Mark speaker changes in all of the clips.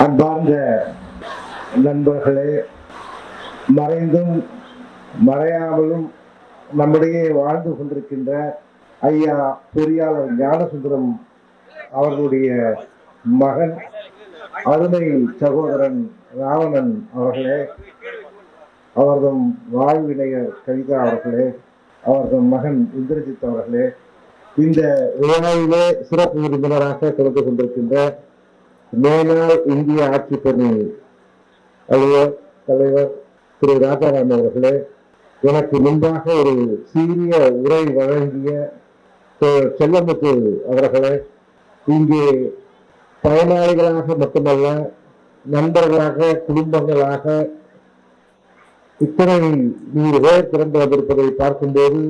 Speaker 1: அன்பார்ந்த நண்பர்களே, மறைந்தும் மறையாமலும் நம்மிடையே வாழ்ந்து கொண்டிருக்கின்ற ஐயா பொறியாளர் ஞானசுந்தரம் அவர்களுடைய மகன் அருமை சகோதரன் ராவணன் அவர்களே, அவர்தம் வாழ்வினையர் கவிதா அவர்களே, அவர்தம் மகன் இந்திரஜித் அவர்களே, இந்த விழாவிலே சிறப்பு விருந்தினராக கலந்து கொண்டிருக்கின்ற மேலாள் இந்திய ஆட்சி பணி அலுவலர் தலைவர் திரு ராஜாராம் அவர்களே, எனக்கு முன்பாக ஒரு சீரிய உரை வழங்கிய செல்லமுத்து அவர்களே, இங்கே பயனாளிகளாக மட்டுமல்ல நண்பர்களாக குடும்பங்களாக இத்தனை 100 பேர் திறந்து வந்திருப்பதை பார்க்கும்போது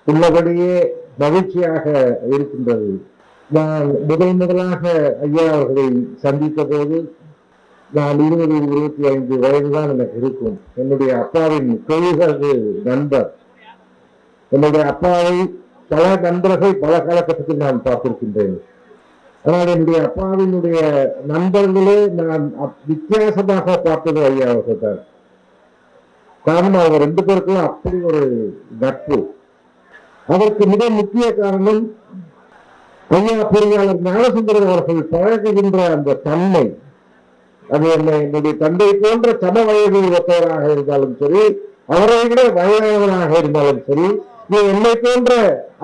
Speaker 1: உள்ளபடியே மகிழ்ச்சியாக இருக்கின்றது. நான் முதலாக ஐயா அவர்களை சந்தித்த போது நான் 20-25 வயதுதான் எனக்கு இருக்கும். என்னுடைய அப்பாவின் தொழில்களது நண்பர். என்னுடைய அப்பாவை பல நண்பர்கள் பல காலகட்டத்தில் நான் பார்த்திருக்கின்றேன். ஆனால் என்னுடைய அப்பாவினுடைய நண்பர்களே நான் வித்தியாசமாக பார்த்தது ஐயா அவர்கள் தான். காரணம் அவங்க 2 பேருக்கும் அப்படி ஒரு நட்பு. அதற்கு மிக முக்கிய காரணம் ஐயா பொறியாளர் ஞானசுந்தரம் அவர்கள் பழகுகின்ற அந்த தன்மை. அது என்னுடைய தந்தை போன்ற சம வயது ஒத்தவராக இருந்தாலும் சரி, அவரை விட வயதானவராக இருந்தாலும் சரி, என்னை போன்ற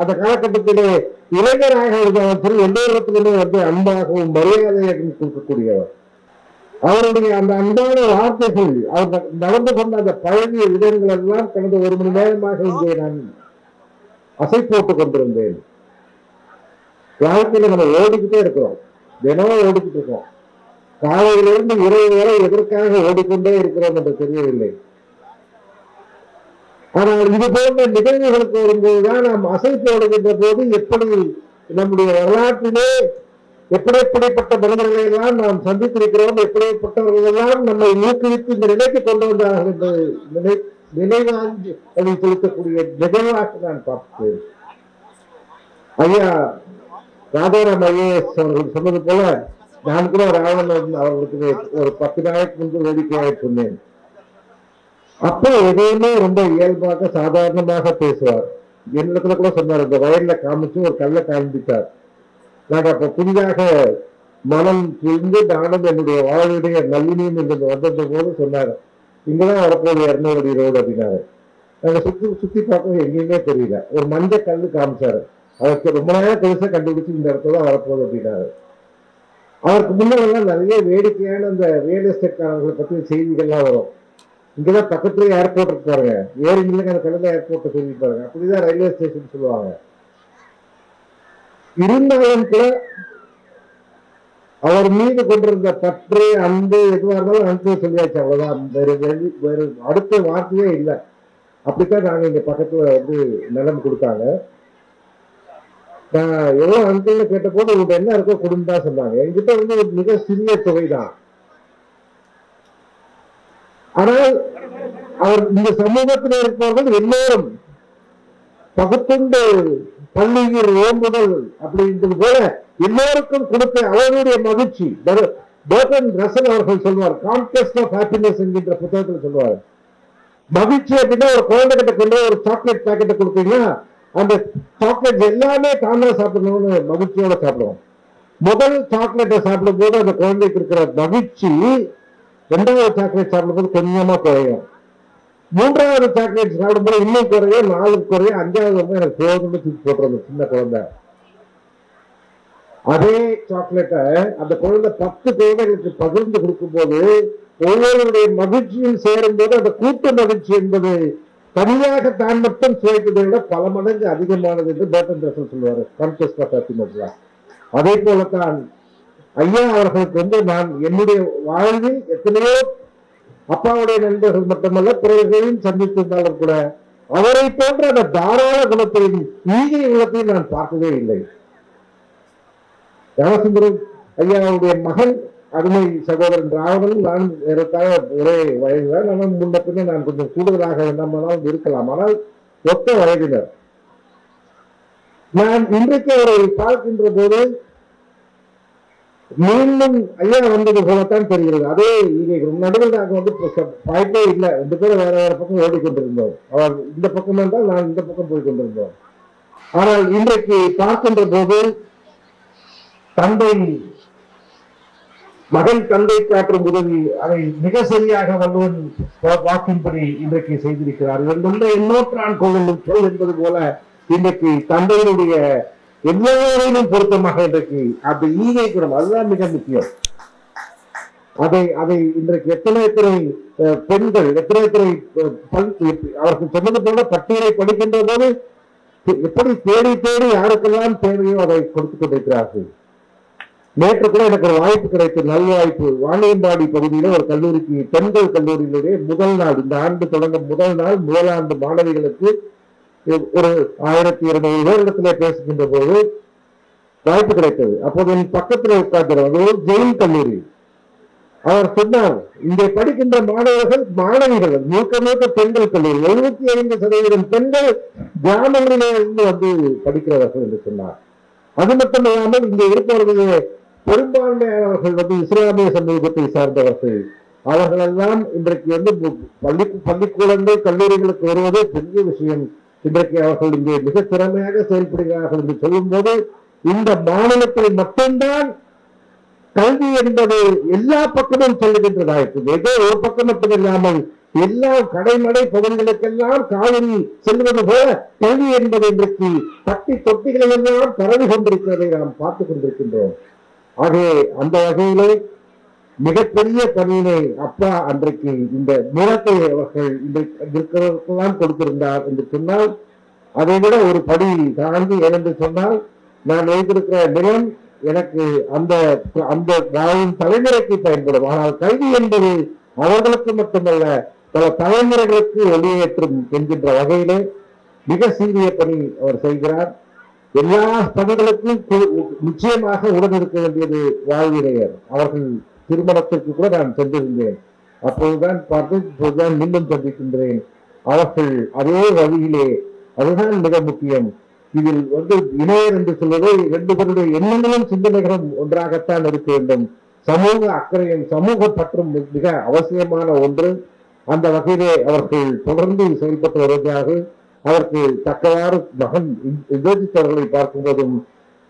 Speaker 1: அந்த காலகட்டத்திலே இளைஞராக இருந்தாலும் சரி, எல்லோருக்குமே அன்பாகவும் மரியாதையாகவும் கொடுக்கக்கூடியவர். அவருடைய அந்த அன்பான வார்த்தைகள், அவர் நடந்து கொண்ட அந்த பழகிய விதங்கள் எல்லாம் கடந்த 1 மணி நேரமாக இங்கே நான் அசை போட்டுக் கொண்டிருந்தேன். வாழ்க்கையில நம்ம ஓடிக்கிட்டே இருக்கிறோம், தினமும் ஓடிக்கிட்டு இருக்கோம். காலையிலிருந்து இரவு வரை எதற்காக ஓடிக்கொண்டே இருக்கிறோம் என்று தெரியவில்லை. ஆனால் இது போன்ற நிகழ்வுகளுக்கு வரும்போதுதான் நாம் அசை போடுகின்ற போது எப்படி நம்முடைய வரலாற்றிலே எப்படிப்பட்ட மனிதர்களை எல்லாம் நாம் சந்தித்திருக்கிறோம், எப்படிப்பட்டவர்கள் எல்லாம் நம்மை ஊக்குவித்து இந்த நிலைக்கு கொண்டு வந்தார்கள் என்று நினைவாங்கி அதை செலுத்தக்கூடிய நிகழ்வாக நான் பார்த்தேன். ஐயா ராஜாராம் ஐஏஎஸ் அவர்கள் சொன்னது போல நான் கூட ராவணன் அவர்களுக்கு ஒரு 10 நாளைக்கு முன்பு வேடிக்கையாக சொன்னேன். அப்போ எதையுமே ரொம்ப இயல்பாக சாதாரணமாக பேசுவார். என்னிடத்துல கூட சொன்னார், இந்த வயல்ல காமிச்சு ஒரு கல்லை காண்பித்தார். நாங்க அப்ப புதிதாக மனம் புரிந்து நானும் என்னுடைய வாழ்வுடைய நல்லினியும் என்று வந்திருந்த போது சொன்னார், இங்கதான் வரப்போது 200 அடி ரோடு அப்படின்னாரு. நாங்க சுத்தி பார்க்க எங்கேயுமே தெரியல. ஒரு மஞ்சள் கல்லு காமிச்சாரு. அவருக்கு ரொம்ப நேரம் பெருசா கண்டுபிடிச்சு இந்த இடத்துல வரப்போகுது அப்படின்னாரு. அவருக்கு முன்னெல்லாம் நிறைய வேடிக்கையான இந்த ரியல் எஸ்டேட்காரர்களை பற்றி செய்திகள்லாம் வரும். இங்கதான் பக்கத்துலேயே ஏர்போர்ட் இருக்கு பாருங்க, ஏரிங்களுக்கு அந்த கடல ஏர்போர்ட்டை சொல்லி பாருங்க, அப்படிதான் ரயில்வே ஸ்டேஷன் சொல்லுவாங்க. இருந்தாலும் கூட அவர் மீது கொண்டிருந்த பற்று அன்பு எதுவாக இருந்தாலும் அன்பு சொல்லியாச்சு, அவ்வளவுதான். வேறு அடுத்த வார்த்தையே இல்லை. அப்படித்தான் நாங்க இங்க பக்கத்துல நிலம் கொடுத்தாங்க. நான் எவ்வளவு அன்கள்னு கேட்ட போது உங்களுக்கு என்ன இருக்கோ குடும்பம் தான் சொன்னாங்க. என்கிட்ட ஒரு மிக சிறிய தொகை தான். ஆனால் அவர் இந்த சமூகத்தில் இருப்பவர்கள் எல்லோரும் பகுத்துண்டு பள்ளியில் ஓம்புதல் அப்படின்றது போல எல்லோருக்கும் கொடுத்த அவருடைய மகிழ்ச்சி. பெர்ட்ராண்ட் ரசல் அவர்கள் சொல்வார், கான்டெஸ்ட் ஆஃப் ஹாப்பினஸ் என்கின்ற புத்தகத்தில் சொல்வார், மகிழ்ச்சி அப்படின்னா ஒரு குழந்தை கிட்ட கொண்டு ஒரு சாக்லேட் பாக்கெட்டை கொடுத்தீங்கன்னா அந்த சாக்லேட் எல்லாமே தானே சாப்பிடணும்னு மகிழ்ச்சியோட சாப்பிடுவோம். முதல் சாக்லேட்டை சாப்பிடும் போது அந்த குழந்தைக்கு இருக்கிற மகிழ்ச்சி 2வது சாக்லேட் சாப்பிடும் போது கொஞ்சமா குறையும், 3வது சாக்லேட் சாப்பிடும்போது இன்னும் குறையும், 4 குறையும், 5வது எனக்கு போதும்னு தூக்கி போட்டுறது சின்ன குழந்தை. அதே சாக்லேட்டை அந்த குழந்தை 10 குழந்தைகளுக்கு பகிர்ந்து கொடுக்கும் போது ஒவ்வொருடைய மகிழ்ச்சியும் சேரும் போது அந்த கூட்டு மகிழ்ச்சி என்பது தனியாக தான் மட்டும் சுவைப்பதை விட பல மடங்கு அதிகமானது என்று பெர்ட்ராண்ட் ரசல் சொல்வார், கான்டெஸ்ட் ஆஃப் ஹாப்பினஸ். அதே போலத்தான் ஐயா அவர்களுக்கு நான் என்னுடைய வாழ்வில் எத்தனையோ அப்பாவுடைய நண்பர்கள் மட்டுமல்ல பிறர்களையும் சந்தித்திருந்தாலும் கூட அவரை போன்ற அந்த தாராள குணத்தையும் ஈகை குணத்தையும் நான் பார்த்ததே இல்லை. ஞானசுந்தரம் ஐயாவுடைய மகன் அருமை சகோதரன் ராவணன் நான் ஏறத்தாழ ஒரே வயதுதான். ஆனால் முன்ன பின்ன நான் கொஞ்சம் கூடுதலாக வேண்டாமாலும் இருக்கலாம், ஆனால் ஒத்த வயதினர். நான் இன்றைக்கு அவரை பார்க்கின்ற போது மீண்டும் ஐயா வந்தது போலத்தான் தெரிகிறது. அதே நடுவில் நாங்கள் வந்து வாய்ப்பே இல்லை, 2 பேரும் வேற வேற பக்கம் ஓடிக்கொண்டிருந்தோம். அவர் இந்த பக்கம் என்றால் நான் இந்த பக்கம் போய் கொண்டிருந்தோம். ஆனால் இன்றைக்கு பார்க்கின்ற போது தந்தை மகன் தந்தை காற்றும் உதவி அதை மிக சரியாக வள்ளுவன் வாக்கின்படி இன்றைக்கு செய்திருக்கிறார். எண்ணோற்றான் கொள்ளும் சொல் என்பது போல இன்றைக்கு தந்தையினுடைய எல்லாரையும் பொருத்தமாக இன்றைக்கு அந்த ஈகை குணம் அதுதான் மிக முக்கியம். அதை இன்றைக்கு எத்தனை பெண்கள் அவர்கள் சொன்னது போல பட்டியலை படிக்கின்ற போது எப்படி தேடி தேடி யாருக்கெல்லாம் தேவையோ அதை கொடுத்துக் கொண்டிருக்கிறார்கள். நேற்று கூட எனக்கு ஒரு வாய்ப்பு கிடைத்தது, நல்ல வாய்ப்பு. வாணியம்பாடி பகுதியில் ஒரு கல்லூரிக்கு, பெண்கள் கல்லூரியினுடைய முதல் நாள், இந்த ஆண்டு தொடங்க முதல் நாள் முதலாண்டு மாணவிகளுக்கு ஒரு 1200 பேரிடத்திலே பேசுகின்ற போது வாய்ப்பு கிடைத்தது. அப்போது என் பக்கத்தில் உட்கார்ந்து ஜெயின் கல்லூரி. அவர் சொன்னார், இங்கே படிக்கின்ற மாணவிகள் முழுக்க பெண்கள் கல்லூரி, 75% பெண்கள் கிராமங்களிலே இருந்து வந்து படிக்கிறவர்கள் என்று சொன்னார். அது மட்டும் இல்லாமல் இங்கே இருப்பவர்களே பெரும்பான்மையானவர்கள் வந்து இஸ்லாமிய சமூகத்தை சார்ந்தவர்கள். அவர்களெல்லாம் இன்றைக்கு வந்து பள்ளிக்கூடங்கள் கல்லூரிகளுக்கு வருவதே பெரிய விஷயம். இன்றைக்கு அவர்கள் இங்கே மிக திறமையாக செயல்படுகிறார்கள் என்று சொல்லும் போது இந்த மாநிலத்தில் மட்டும்தான் கல்வி என்பது எல்லா பக்கமும் செல்லுகின்றதாயிற்று. ஏதோ ஒரு பக்கம் மட்டும் இல்லாமல் எல்லா கடைமடை பகுதிகளுக்கெல்லாம் காவிரி செல்வது போல கல்வி என்பது இன்றைக்கு பட்டி தொட்டிகளில் எல்லாம் பரவி கொண்டிருக்கிறதை நாம் பார்த்துக் கொண்டிருக்கின்றோம். ஆகவே அந்த வகையிலே மிகப்பெரிய பணியினை அப்பா அன்றைக்கு இந்த நிலத்தை அவர்கள் இருக்கிறவர்களெல்லாம் கொடுத்திருந்தார் என்று சொன்னால், அதை விட ஒரு படி தாண்டி ஏனென்று சொன்னால், நான் வைத்திருக்கிற நிலம் எனக்கு அந்த அந்த வாழும் தலைமுறைக்கு பயன்படும். ஆனால் கல்வி என்பது அவர்களுக்கு மட்டுமல்ல, பல தலைமுறைகளுக்கு ஒளியேற்றும் என்கின்ற வகையிலே மிக சீரிய பணி அவர் செய்கிறார். எல்லா பணிகளுக்கும் நிச்சயமாக உடன் இருக்க வேண்டியது வாழ்வினையர். அவர்கள் திருமணத்திற்கு கூட நான் சென்றிருந்தேன். அப்போதுதான் பார்த்து இப்போதுதான் மீண்டும் சந்திக்கின்றேன். அவர்கள் அதே வழியிலே, அதுதான் மிக முக்கியம். இதில் வந்து இணையர் என்று சொல்வதை 2 பேருடைய எண்ணங்களும் சிந்தனைகளும் ஒன்றாகத்தான் இருக்க வேண்டும். சமூக அக்கறையும் சமூக பற்றும் மிக அவசியமான ஒன்று. அந்த வகையிலே அவர்கள் தொடர்ந்து செயல்பட்டு வருவதாக அதற்கு தக்கவாறு மகன் யோசித்தவர்களை பார்க்கும் போதும்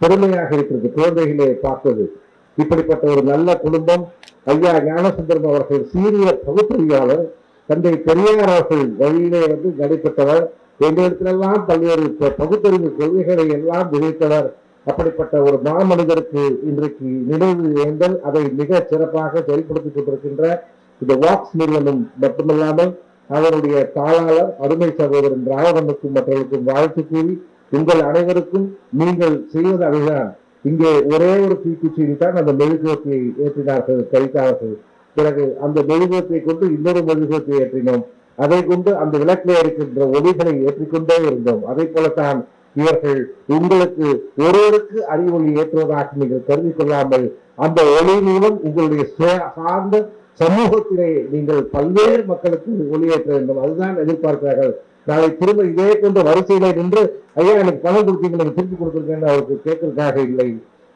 Speaker 1: பெருமையாக இருக்கிறது. குழந்தைகளே பார்த்தது இப்படிப்பட்ட ஒரு நல்ல குடும்பம். ஐயா ஞானசுந்தரம் அவர்கள் சீரிய பகுத்தறிவாளர். தந்தை பெரியார் அவர்கள் வழியிலே வந்து நடைபெற்றவர். எங்களிடத்திலெல்லாம் பல்வேறு பகுத்தறிவு கொள்கைகளை எல்லாம் விதைத்தவர். அப்படிப்பட்ட ஒரு மாமனிதருக்கு இன்றைக்கு நினைவு ஏந்தல், அதை மிக சிறப்பாக செயல்படுத்திக் கொண்டிருக்கின்ற இந்த வாக்ஸ் நிறுவனம் மட்டுமல்லாமல் அவருடைய தாளாளர் அருமை சகோதரன் ராவணனுக்கும் மற்றவர்களுக்கும் வாழ்த்து கூறி, உங்கள் அனைவருக்கும் நீங்கள் செய்வது அதுதான். இங்கே ஒரே ஒரு தீக்குச்சியில் தான் அந்த மெழுகுவர்த்தியை ஏற்றினார்கள் கழித்தார்கள். பிறகு அந்த மெழுகுவர்த்தியை கொண்டு இன்னொரு மெழுகுவர்த்தியை ஏற்றினோம். அதை கொண்டு அந்த விளக்கிலே இருக்கின்ற ஒளிகளை ஏற்றிக்கொண்டே இருந்தோம். அதே போலத்தான் இவர்கள் உங்களுக்கு ஒருவருக்கு அறிவொளி ஏற்றுவதாக நீங்கள் கருதி கொள்ளாமல் அந்த ஒளி மூலம் உங்களுடைய சார்ந்த சமூகத்திலே நீங்கள் பல்வேறு மக்களுக்கு ஒளியேற்ற வேண்டும். அதுதான் எதிர்பார்க்கிறார்கள். நாளை திரும்ப இதே கொண்டு வரிசையில நின்று ஐயா எனக்கு பணம் கொடுத்தீங்க நீங்க திருப்பி கொடுத்துருக்கேன்னு அவருக்கு கேட்கறதுக்காக இல்லை.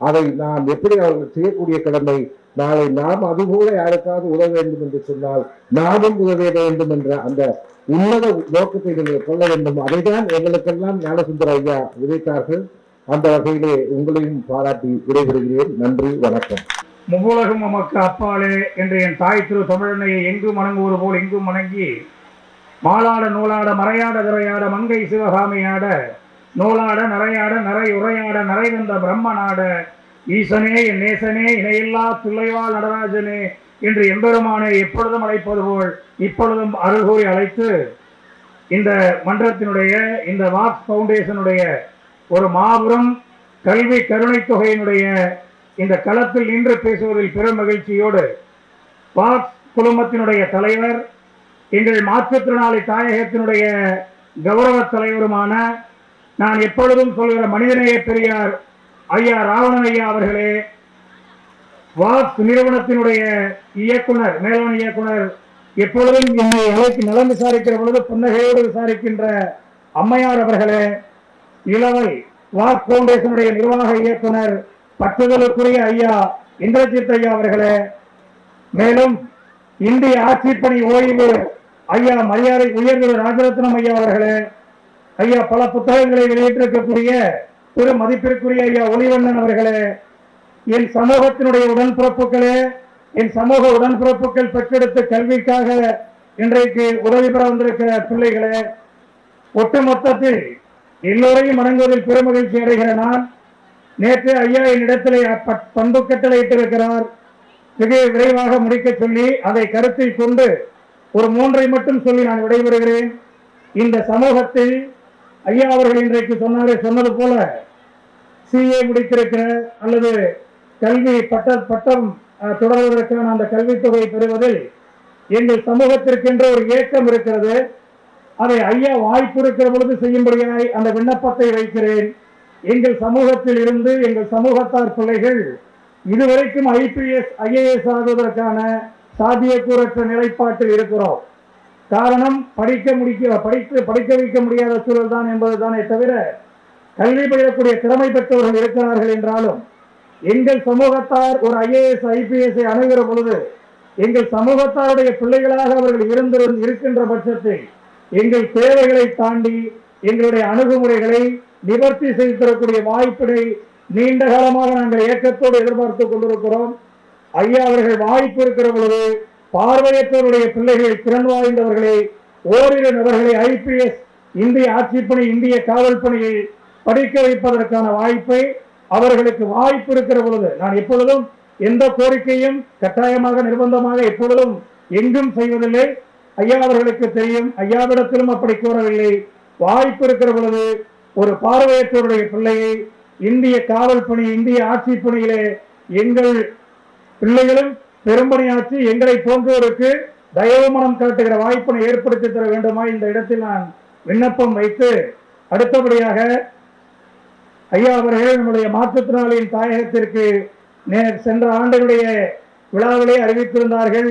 Speaker 1: அதை நாம் எப்படி அவர்கள் செய்யக்கூடிய கடமை. நாளை நாம் அதுபோல யாருக்காவது உதவ வேண்டும் என்று சொன்னால் நாமும் உதவ வேண்டும் என்ற அந்த உன்னத நோக்கத்தை நீங்கள் கொள்ள வேண்டும். அதைதான் எங்களுக்கெல்லாம் ஞானசுந்தர ஐயா விதைத்தார்கள். அந்த வகையிலே உங்களையும் பாராட்டி விடைபெறுகிறேன். நன்றி, வணக்கம்.
Speaker 2: முவ்வுலகம் நமக்கு அப்பாலே என்று என் தாய் திரு தமிழனையை எங்கும் வணங்குவது போல் எங்கும் வணங்கி, மாளாட நூலாட மறையாட திரையாட மங்கை சிவகாமியாட நூலாட நரையாட நரை உரையாட நரை வந்த பிரம்மனாட ஈசனே என் நேசனே இணையில்லா துள்ளைவாள் நடராஜனே என்று எம்பெருமானை எப்பொழுதும் அழைப்பது போல் இப்பொழுதும் அருள்கூறி அழைத்து, இந்த மன்றத்தினுடைய இந்த வாக்ஸ் ஃபவுண்டேஷனுடைய ஒரு மாபெரும் கல்வி கருணை தொகையினுடைய இந்த களத்தில் நின்று பேசுவதில் பெரும் மகிழ்ச்சியோடு வாக்ஸ் குழுமத்தினுடைய தலைவர், எங்கள் மாற்றுத்திறனாளி தாயகத்தினுடைய கௌரவ தலைவருமான நான் எப்பொழுதும் சொல்கிற மனிதநேய பெரியார் ஐயா ராவணன் ஐயா அவர்களே, வாக்ஸ் நிறுவனத்தினுடைய இயக்குனர், மேலாண் இயக்குனர், எப்பொழுதும் என்னை அழைத்து நலம் விசாரிக்கிற பொழுது புன்னகையோடு விசாரிக்கின்ற அம்மையார் அவர்களே, இளவை வாக்ஸ் ஃபவுண்டேஷனுடைய நிர்வாக இயக்குனர் பற்றுதலுக்குரிய ஐயா இந்திரஜித் ஐயா அவர்களே, மேலும் இந்திய ஆட்சிப்பணி ஓய்வு ஐயா மரியாதை உயர்திரு ராஜரத்னம் ஐயா அவர்களே, ஐயா பல புத்தகங்களை வெளியிட்டிருக்கக்கூடிய திரு மதிப்பிற்குரிய ஐயா ஒளிவண்ணன் அவர்களே, என் சமூகத்தினுடைய உடன்பிறப்புகளே, என் சமூக உடன்பிறப்புகள் பெற்றெடுத்த கல்விக்காக இன்றைக்கு உதவி பெற வந்திருக்கிற பிள்ளைகளே, ஒட்டுமொத்தத்தில் எல்லோரையும் வணங்குவதில் பெருமகிழ்ச்சி அடைகிற நான், நேற்று ஐயா என்னிடத்திலே பண்பு கட்டளை இட்டிருக்கிறார், மிக விரைவாக முடிக்க சொல்லி அதை கருத்தில் கொண்டு ஒரு 3ஐ மட்டும் சொல்லி நான் விடைபெறுகிறேன். இந்த சமூகத்தில் ஐயா அவர்கள் இன்றைக்கு சொன்னது போல சிஏ முடித்திருக்கிற அல்லது கல்வி பட்டம் தொடர்வதற்கான அந்த கல்வித்தொகை பெறுவதில் எங்கள் சமூகத்திற்கென்ற ஒரு ஏக்கம் இருக்கிறது. அதை ஐயா வாய்ப்பு இருக்கிற பொழுது செய்யும்படியாய் அந்த விண்ணப்பத்தை வைக்கிறேன். எங்கள் சமூகத்தில் இருந்து எங்கள் சமூகத்தார் பிள்ளைகள் இதுவரைக்கும் ஐபிஎஸ் ஐஏஎஸ் ஆகுவதற்கான சாத்தியக்கூறற்ற நிலைப்பாட்டில் இருக்கிறோம். காரணம் படிக்க வைக்க முடியாத சூழல் தான் என்பதுதானே தவிர கல்வி பயிலக்கூடிய திறமை பெற்றவர்கள் இருக்கிறார்கள் என்றாலும் எங்கள் சமூகத்தார் ஒரு ஐஏஎஸ் ஐபிஎஸ் அணுகிற பொழுது எங்கள் சமூகத்தாருடைய பிள்ளைகளாக அவர்கள் இருக்கின்ற பட்சத்தில் எங்கள் தேவைகளை தாண்டி எங்களுடைய அணுகுமுறைகளை நிவர்த்தி செய்து தரக்கூடிய வாய்ப்பினை நீண்ட காலமாக நாங்கள் ஏக்கத்தோடு எதிர்பார்த்து கொண்டிருக்கிறோம். ஐயா அவர்கள் வாய்ப்பு இருக்கிற பொழுது பார்வையற்றவருடைய பிள்ளைகளை, திறன் வாய்ந்தவர்களை, ஓரிரு நபர்களை ஐபிஎஸ் இந்திய ஆட்சிப்பணி இந்திய காவல் பணியில் படிக்க வைப்பதற்கான வாய்ப்பை அவர்களுக்கு வாய்ப்பு இருக்கிற பொழுது நான் எப்பொழுதும் எந்த கோரிக்கையும் கட்டாயமாக நிர்பந்தமாக எப்பொழுதும் எங்கும் செய்வதில்லை. ஐயா அவர்களுக்கு தெரியும், ஐயாவிடத்திலும் அப்படி கோரவில்லை. வாய்ப்பு இருக்கிற பொழுது ஒரு பார்வையற்றவருடைய பிள்ளையை இந்திய காவல் பணி இந்திய ஆட்சி பணியிலே எங்கள் பிள்ளைகளும் பெரும்பணியாற்றி எங்களை போன்றோருக்கு தயவு மனம் காட்டுகிற வாய்ப்பினை ஏற்படுத்தி தர வேண்டுமா இந்த இடத்தில் நான் விண்ணப்பம் வைத்து, அடுத்தபடியாக ஐயா அவர்கள் நம்முடைய மாற்றுத்திறனாளியின் தாயகத்திற்கு சென்ற ஆண்டுடைய விழாவிலே அறிவித்திருந்தார்கள்.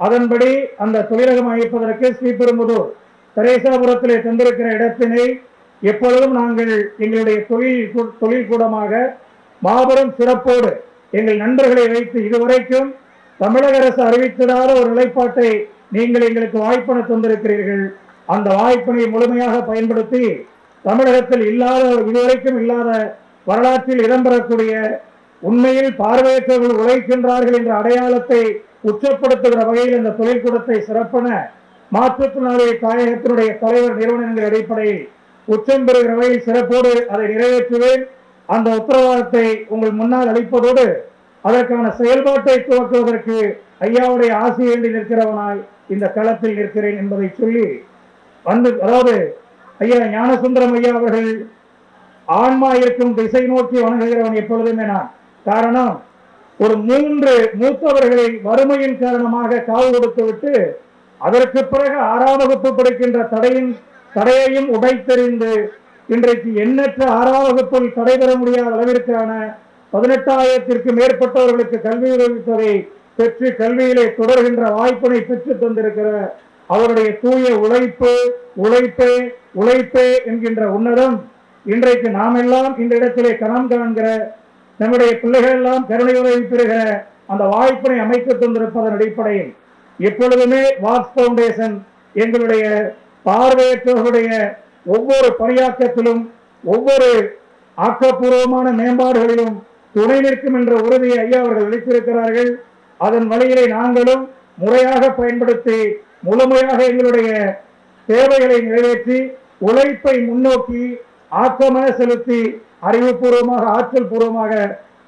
Speaker 2: அதன்படி அந்த தொழிலகம் அமைப்பதற்கு ஸ்ரீபெரும்புதூர் தரேசாபுரத்திலே தந்திருக்கிற இடத்தினை எப்பொழுதும் நாங்கள் எங்களுடைய தொழில் கூடமாக மாபெரும் சிறப்போடு எங்கள் நண்பர்களை வைத்து இதுவரைக்கும் தமிழக அரசு அறிவித்திடாத ஒரு நிலைப்பாட்டை நீங்கள் எங்களுக்கு வாய்ப்பினை தந்திருக்கிறீர்கள். அந்த வாய்ப்பினை முழுமையாக பயன்படுத்தி தமிழகத்தில் இதுவரைக்கும் இல்லாத வரலாற்றில் இடம்பெறக்கூடிய உண்மையில் பார்வையற்றவர்கள் உழைக்கின்றார்கள் என்ற அடையாளத்தை உச்சப்படுத்துகிற வகையில் இந்த தொழிற்கூடத்தை சிறப்பென மாற்றுத்திறனாளி தாயகத்தினுடைய தலைவர் நிறுவனங்கள் அடிப்படையில் உச்சம் பெறுகிற வகையில் சிறப்போடு அதை நிறைவேற்றுவேன். அந்த உத்தரவாதத்தை உங்கள் முன்னால் அளிப்பதோடு அதற்கான செயல்பாட்டை துவக்குவதற்கு ஐயாவுடைய ஆசை வேண்டி நிற்கிறவனாய் இந்த களத்தில் நிற்கிறேன் என்பதை சொல்லி அதாவது ஐயா ஞானசுந்தரம் ஐயா அவர்கள் ஆன்மா இருக்கும் திசை நோக்கி வணங்குகிறவன் எப்பொழுதுமே நான். காரணம், ஒரு 3 மூத்தவர்களை வறுமையின் காரணமாக காவு கொடுத்து விட்டு அதற்கு பிறகு 6ஆம் வகுப்பு படிக்கின்ற தடையையும் உடைத்தெறிந்து இன்றைக்கு எண்ணற்ற 6ஆம் வகுப்பில் தடை பெற முடியாத அளவிற்கான 18,000க்கும் மேற்பட்டவர்களுக்கு கல்வி உதவித்தொகை பெற்று கல்வியிலே தொடர்கின்ற வாய்ப்பினை பெற்று தந்திருக்கிற அவருடைய தூய உழைப்பே என்கின்ற உன்னதம் இன்றைக்கு நாம் எல்லாம் இந்த இடத்திலே கணம் காண்கிற நம்முடைய பிள்ளைகள் எல்லாம் கருணை உதவி பெறுகிற அந்த வாய்ப்பினை அமைத்து தந்திருப்பதன் அடிப்படையில் எப்பொழுதுமே வாக்ஸ் பவுண்டேஷன் எங்களுடைய பார்வையற்றவர்களுடைய ஒவ்வொரு பணியாக்கத்திலும் ஒவ்வொரு ஆக்கப்பூர்வமான மேம்பாடுகளிலும் துணை நிற்கும் என்ற உறுதியை ஐயா அவர்கள் அளித்திருக்கிறார்கள். அதன் வழியிலே நாங்களும் முறையாக பயன்படுத்தி முழுமையாக எங்களுடைய தேவைகளை நிறைவேற்றி உழைப்பை முன்னோக்கி ஆக்கமென செலுத்தி அறிவுபூர்வமாக ஆற்றல் பூர்வமாக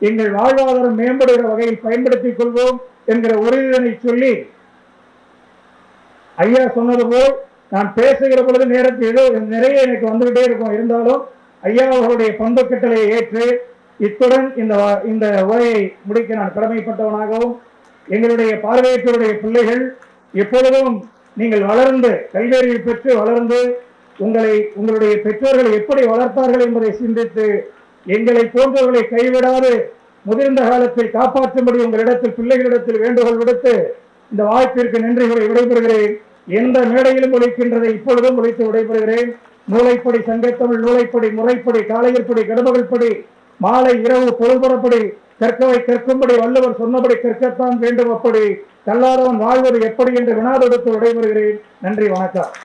Speaker 2: எங்கள் வாழ்வாதாரம் மேம்படுகிற வகையில் பயன்படுத்திக் கொள்வோம் என்கிற உறுதியினை சொல்லி, ஐயா சொன்னது போல் நான் பேசுகிற பொழுது நேரத்தில் நிறைய எனக்கு வந்துகிட்டே இருக்கும். இருந்தாலும் ஐயா அவர்களுடைய பண்பு கட்டளையை ஏற்று இத்துடன் இந்த உரையை முடிக்க நான் கடமைப்பட்டவனாகவும், எங்களுடைய பார்வையற்றவருடைய பிள்ளைகள் எப்பொழுதும் நீங்கள் வளர்ந்து கல்வியறிவு பெற்று வளர்ந்து உங்களுடைய பெற்றோர்களை எப்படி வளர்த்தார்கள் என்பதை சிந்தித்து எங்களை போன்றவர்களை கைவிடாது முதிர்ந்த காலத்தில் காப்பாற்றும்படி உங்களிடத்தில் பிள்ளைகளிடத்தில் வேண்டுகோள் விடுத்து இந்த வாய்ப்பிற்கு நன்றி கூறி விடைபெறுகிறேன். எந்த மேடையிலும் உழைக்கின்றதை இப்பொழுதும் உழைத்து விடைபெறுகிறேன். நூலைப்படி, சங்கத்தமிழ் நூலைப்படி, முறைப்படி, காலையற்படி, கடமகள்படி, மாலை இரவு பொருள்படப்படி, கற்கவை கற்கும்படி வள்ளுவர் சொன்னபடி கற்கத்தான் வேண்டும், அப்படி கல்லாதவன் வாழ்வது எப்படி என்று வினாதொடுத்து விடைபெறுகிறேன். நன்றி, வணக்கம்.